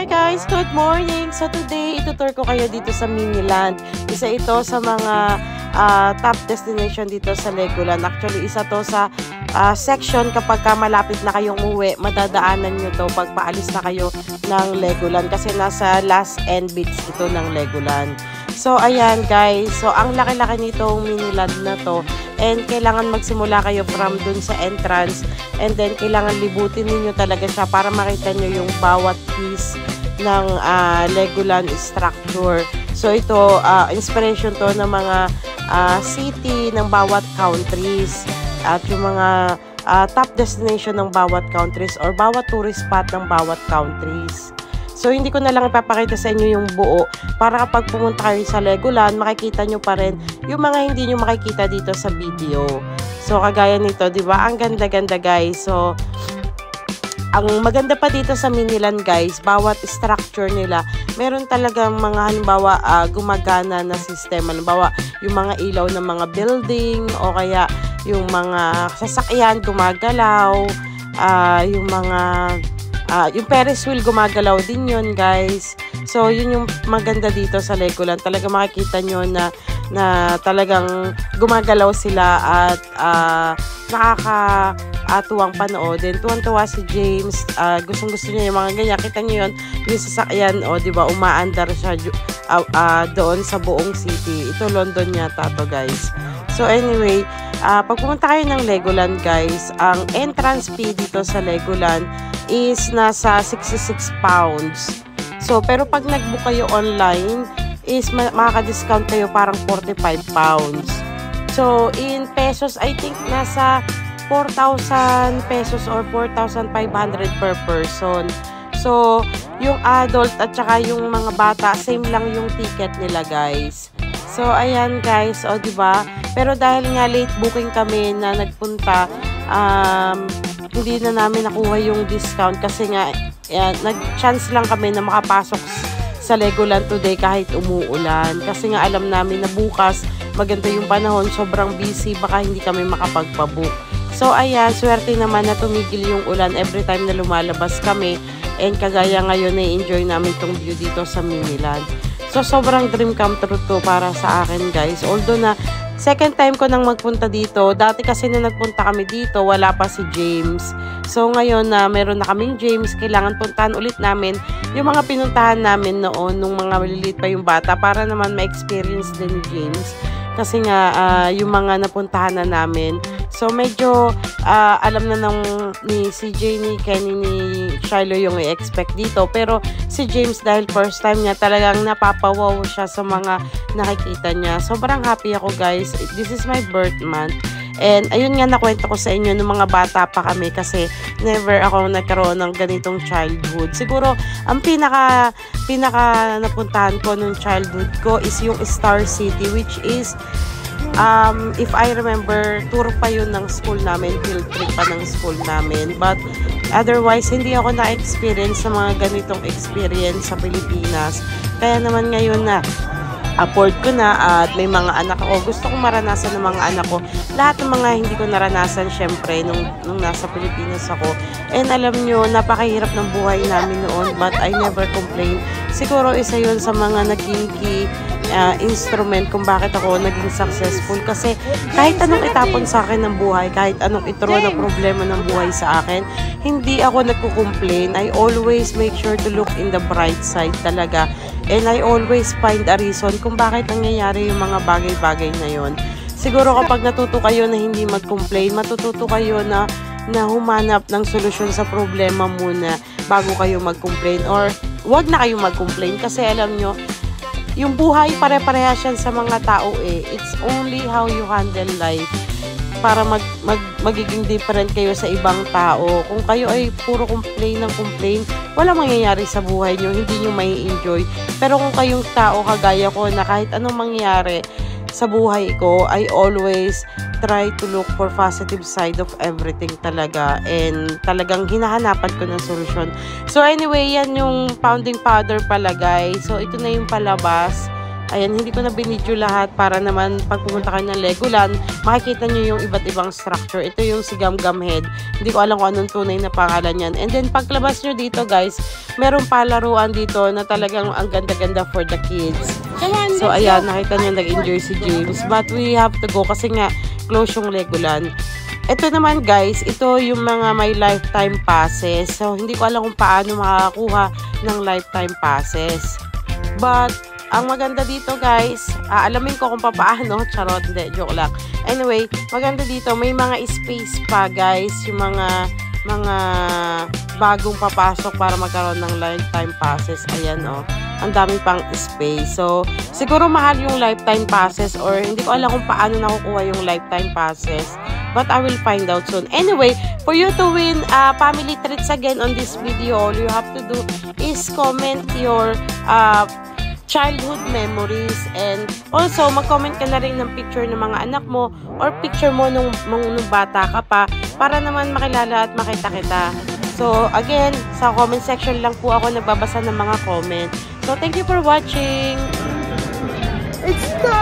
Hi guys! Good morning! So today, itutur ko kayo dito sa Miniland. Isa ito sa mga top destination dito sa Legoland. Actually, isa to sa section kapag malapit na kayong umuwi, madadaanan nyo to pag paalis na kayo ng Legoland. Kasi nasa last end beach ito ng Legoland. So, ayan guys. So, ang laki-laki nitong Miniland na to. And kailangan magsimula kayo from dun sa entrance. And then, kailangan libutin ninyo talaga siya para makita nyo yung bawat piece ng Legoland structure. So, ito, inspiration to ng mga city ng bawat countries. At yung mga top destination ng bawat countries or bawat tourist spot ng bawat countries. So, hindi ko na lang ipapakita sa inyo yung buo para kapag pumunta kayo sa Legoland, makikita nyo pa rin yung mga hindi nyo makikita dito sa video. So, kagaya nito, di ba? Ang ganda-ganda, guys. So, ang maganda pa dito sa Miniland, guys, bawat structure nila, meron talagang mga halimbawa gumagana na sistema. Halimbawa, yung mga ilaw ng mga building o kaya yung mga sasakyan gumagalaw, yung mga yung Ferris wheel gumagalaw din yun, guys. So, yun yung maganda dito sa Legoland. Talaga makikita nyo na talagang gumagalaw sila at nakakatuwang panoodin. Tuwan-tuwa si James. Gustong-gusto niya yung mga ganyan. Kita nyo yun, yung sasakyan, o diba, umaandar siya doon sa buong city. Ito, London yata to, guys. So, anyway, pag pumunta kayo ng Legoland, guys, ang entrance fee dito sa Legoland is nasa 66 pounds. So, pero pag nag-book kayo online, is makaka-discount kayo parang 45 pounds. So, in pesos, I think nasa 4,000 pesos or 4,500 per person. So, yung adult at saka yung mga bata, same lang yung ticket nila, guys. So, ayan, guys. O, diba? Pero dahil nga late booking kami na nagpunta, hindi na namin nakuha yung discount kasi nga nag-chance lang kami na makapasok sa Legoland today kahit umuulan. Kasi nga alam namin na bukas maganda yung panahon, sobrang busy, baka hindi kami makapagpabook. So, ayan, swerte naman na tumigil yung ulan every time na lumalabas kami. And kagaya ngayon, na-enjoy namin tong view dito sa Miniland. So, sobrang dream come true to para sa akin, guys. Although na second time ko nang magpunta dito. Dati kasi na nagpunta kami dito, wala pa si James. So, ngayon na meron na kaming James, kailangan puntahan ulit namin yung mga pinuntahan namin noon, nung mga maliliit pa yung bata, para naman ma-experience din ni James. Kasi nga, yung mga napuntahan na namin. So, medyo alam na ni CJ, ni Kenny, ni Shiloh yung i-expect dito. Pero si James, dahil first time niya, talagang napapawaw siya sa mga nakikita niya. Sobrang happy ako, guys. This is my birth month. And ayun nga, nakwento ko sa inyo nung mga bata pa kami kasi never ako nagkaroon ng ganitong childhood. Siguro, ang pinaka napuntahan ko nung childhood ko is yung Star City, which is if I remember, tour pa yun ng school namin, field trip pa ng school namin. But otherwise, hindi ako na-experience sa mga ganitong experience sa Pilipinas. Kaya naman ngayon na afford ko na at may mga anak ako, gusto kong maranasan ng mga anak ko lahat ng mga hindi ko naranasan syempre nung nasa Pilipinas ako. And alam nyo, napakahirap ng buhay namin noon, but I never complain. Siguro isa yun sa mga naging key instrument kung bakit ako naging successful. Kasi kahit anong itapon sa akin ng buhay, kahit anong ituro na problema ng buhay sa akin, hindi ako nagko-complain. I always make sure to look in the bright side talaga. And I always find a reason kung bakit nangyayari yung mga bagay-bagay na yon. Siguro kapag natuto kayo na hindi mag-complain, matututo kayo na humanap ng solusyon sa problema muna bago kayo mag-complain. Or wag na kayo mag-complain kasi alam nyo, yung buhay pare-parehas yan sa mga tao eh. It's only how you handle life para magiging different kayo sa ibang tao. Kung kayo ay puro complain ng complain, wala mangyayari sa buhay nyo, hindi nyo may enjoy. Pero kung kayong tao kagaya ko na kahit anong mangyayari sa buhay ko, I always try to look for positive side of everything talaga. And talagang hinahanapan ko ng solusyon. So anyway, yan yung pounding powder pala, guys. So ito na yung palabas. Ayan, hindi ko na binidyo lahat para naman pag pumunta kayo ng Legoland, makikita nyo yung iba't ibang structure. Ito yung si Gum Gum Head. Hindi ko alam kung anong tunay na pangalan yan. And then, paglabas nyo dito guys, meron palaruan dito na talagang ang ganda-ganda for the kids. So, ayan, nakita nyo nag-enjoy si James. But we have to go kasi nga, close yung Legoland. Ito naman guys, ito yung mga may lifetime passes. So, hindi ko alam kung paano makakakuha ng lifetime passes. But, ang maganda dito guys, alamin ko kung paano, charot, hindi, joke lang. Anyway, maganda dito, may mga space pa guys, yung mga bagong papasok para magkaroon ng lifetime passes. Ayan oh, ang dami pang space. So, siguro mahal yung lifetime passes or hindi ko alam kung paano nakukuha yung lifetime passes. But I will find out soon. Anyway, for you to win family treats again on this video, all you have to do is comment your childhood memories, and also mag-comment ka na rin ng picture ng mga anak mo or picture mo nung bata ka pa para naman makilala at makita kita. So again, sa comment section lang po ako nagbabasa ng mga comment. So thank you for watching. It's time!